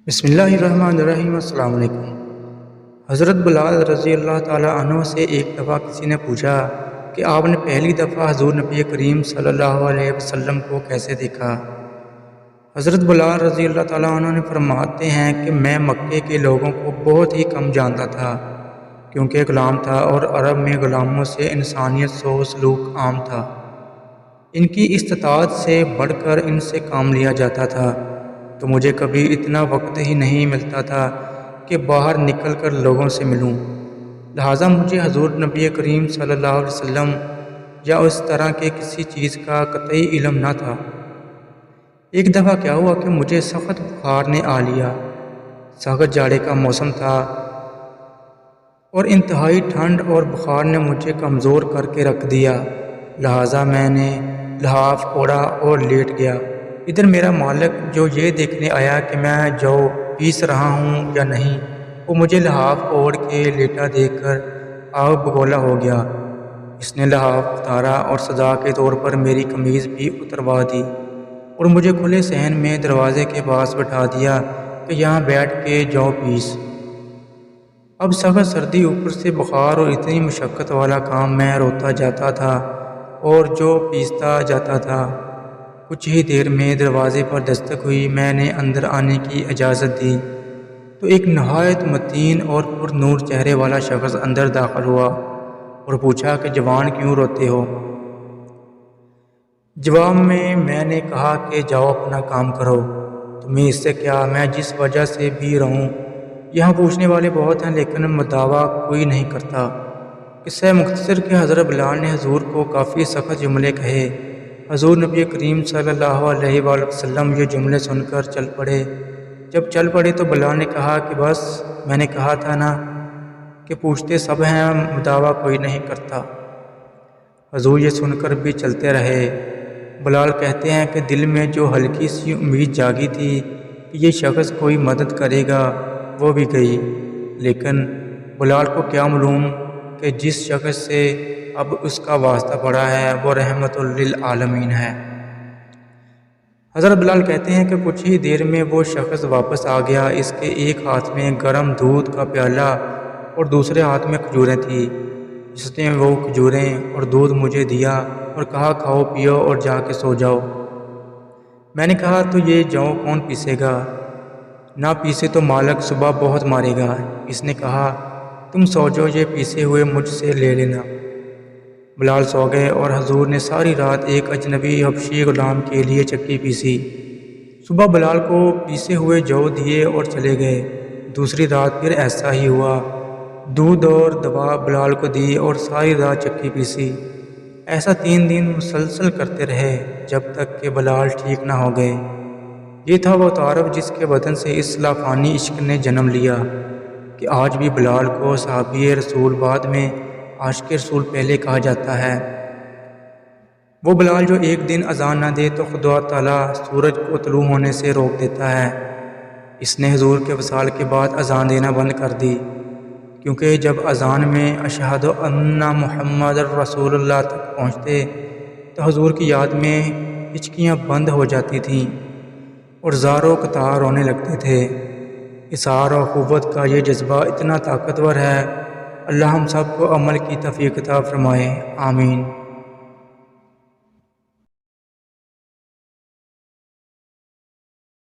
بسم اللہ الرحمن الرحیم۔ السلام علیکم۔ حضرت بلال رضی اللہ تعالیٰ عنہ سے ایک دفعہ کسی نے پوچھا کہ آپ نے پہلی دفعہ حضور نبی کریم صلی اللہ علیہ وسلم کو کیسے دیکھا؟ حضرت بلال رضی اللہ تعالیٰ عنہ نے فرماتے ہیں کہ میں مکے کے لوگوں کو بہت ہی کم جانتا تھا، کیونکہ غلام تھا اور عرب میں غلاموں سے انسانیت سو سلوک عام تھا۔ ان کی استطاعت سے بڑھ کر ان سے کام لیا جاتا تھا، تو مجھے کبھی اتنا وقت ہی نہیں ملتا تھا کہ باہر نکل کر لوگوں سے ملوں، لہٰذا مجھے حضور نبی کریم صلی اللہ علیہ وسلم یا اس طرح کے کسی چیز کا قطعی علم نہ تھا۔ ایک دفعہ کیا ہوا کہ مجھے سخت بخار نے آ لیا۔ سخت جاڑے کا موسم تھا اور انتہائی ٹھنڈ اور بخار نے مجھے کمزور کر کے رکھ دیا، لہٰذا میں نے لحاف اوڑھا اور لیٹ گیا۔ ادھر میرا مالک جو یہ دیکھنے آیا کہ میں جو پیس رہا ہوں یا نہیں، وہ مجھے لحاف اوڑھ کے لیٹا دیکھ کر آگ بگولا ہو گیا۔ اس نے لحاف اتارا اور سزا کے طور پر میری قمیض بھی اتروا دی اور مجھے کھلے صحن میں دروازے کے پاس بٹھا دیا کہ یہاں بیٹھ کے جو پیس۔ اب سخت سردی، اوپر سے بخار اور اتنی مشقت والا کام، میں روتا جاتا تھا اور جو پیستا جاتا تھا۔ کچھ ہی دیر میں دروازے پر دستک ہوئی۔ میں نے اندر آنے کی اجازت دی تو ایک نہایت متین اور پر نور چہرے والا شخص اندر داخل ہوا اور پوچھا کہ جوان کیوں روتے ہو؟ جواب میں نے کہا کہ جاؤ اپنا کام کرو، تمہیں اس سے کیا، میں جس وجہ سے بھی رہوں۔ یہاں پوچھنے والے بہت ہیں لیکن مدعا کوئی نہیں کرتا۔ قصہ مختصر کہ حضرت بلال نے حضور کو کافی سخت جملے کہے۔ حضور نبی کریم صلی اللہ علیہ وآلہ وسلم یہ جملے سن کر چل پڑے۔ جب چل پڑے تو بلال نے کہا کہ بس، میں نے کہا تھا نا کہ پوچھتے سب ہیں، مدعا کوئی نہیں کرتا۔ حضور یہ سن کر بھی چلتے رہے۔ بلال کہتے ہیں کہ دل میں جو ہلکی سی امید جاگی تھی کہ یہ شخص کوئی مدد کرے گا، وہ بھی گئی، لیکن بلال کو کیا معلوم کہ جس شخص سے اب اس کا واسطہ پڑا ہے وہ رحمت للعالمین ہے۔ حضرت بلال کہتے ہیں کہ کچھ ہی دیر میں وہ شخص واپس آ گیا۔ اس کے ایک ہاتھ میں گرم دودھ کا پیالہ اور دوسرے ہاتھ میں کھجوریں تھیں۔ اس نے وہ کھجوریں اور دودھ مجھے دیا اور کہا کھاؤ پیو اور جا کے سو جاؤ۔ میں نے کہا تو یہ جو کون پیسے گا؟ نہ پیسے تو مالک صبح بہت مارے گا۔ اس نے کہا تم سو جاؤ، یہ پیسے ہوئے مجھ سے لے لینا۔ بلال سو گئے اور حضور نے ساری رات ایک اجنبی حبشی غلام کے لیے چکی پیسی۔ صبح بلال کو پیسے ہوئے جو دیے اور چلے گئے۔ دوسری رات پھر ایسا ہی ہوا، دودھ اور دوا بلال کو دی اور ساری رات چکی پیسی۔ ایسا 3 دن مسلسل کرتے رہے جب تک کہ بلال ٹھیک نہ ہو گئے۔ یہ تھا وہ تعارف جس کے بدن سے اس لافانی عشق نے جنم لیا کہ آج بھی بلال کو صحابی رسول بعد میں عاشق رسول پہلے کہا جاتا ہے۔ وہ بلال جو ایک دن اذان نہ دے تو خدا تعالیٰ سورج کو طلوع ہونے سے روک دیتا ہے۔ اس نے حضور کے وصال کے بعد اذان دینا بند کر دی، کیونکہ جب اذان میں اشہد ان محمد رسول اللہ تک پہنچتے تو حضور کی یاد میں ہچکیاں بند ہو جاتی تھیں اور زاروں قطار رونے لگتے تھے۔ اثار و قوت کا یہ جذبہ اتنا طاقتور ہے، اللہ ہم سب کو عمل کی توفیق عطا فرمائے، آمین۔